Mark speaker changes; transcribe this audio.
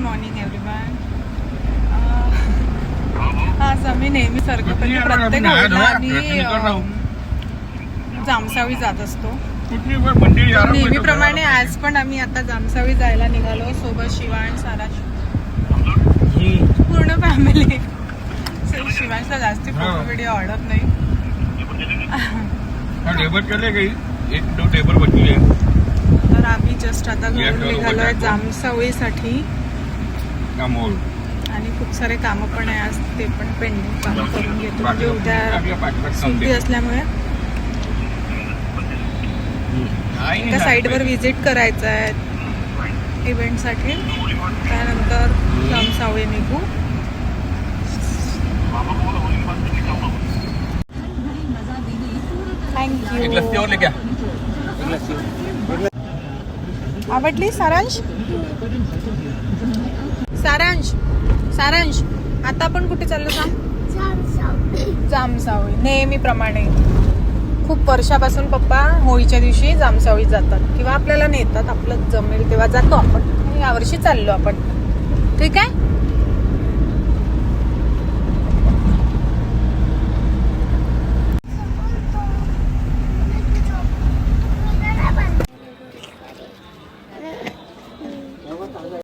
Speaker 1: Morning everyone. आज आम्ही नेहमी सारखं म्हणजे प्रत्येक होळीला आम्ही जामसावी जात असतो. नेहमीप्रमाणे आज पण आम्ही आता जामसावी जायला निघालो. सोबत शिवांश, साराश, पूर्ण फॅमिली. शिवांशला जास्ती फोटो व्हिडिओ आवडत नाही. तर आम्ही जस्ट आता घरून निघालोय जामसावीसाठी. आणि खूप सारे कामं पण आहे आज, ते पण पेंडिंग काम करून घेतो. म्हणजे उद्या सुट्टी असल्यामुळे एका साईडवर व्हिजिट करायचं आहे इव्हेंटसाठी. त्यानंतर जामसावी निघू. थँक्यू. आवडली सारांश? सारांश, सारांश, आता आपण कुठे चाललो सांग? जामसावी. नेहमीप्रमाणे खूप वर्षापासून पप्पा होळीच्या दिवशी जामसावीत जातात किंवा आपल्याला नेतात. आपलं जमेल तेव्हा जातो आपण. यावर्षी चाललो आपण. ठीक आहे.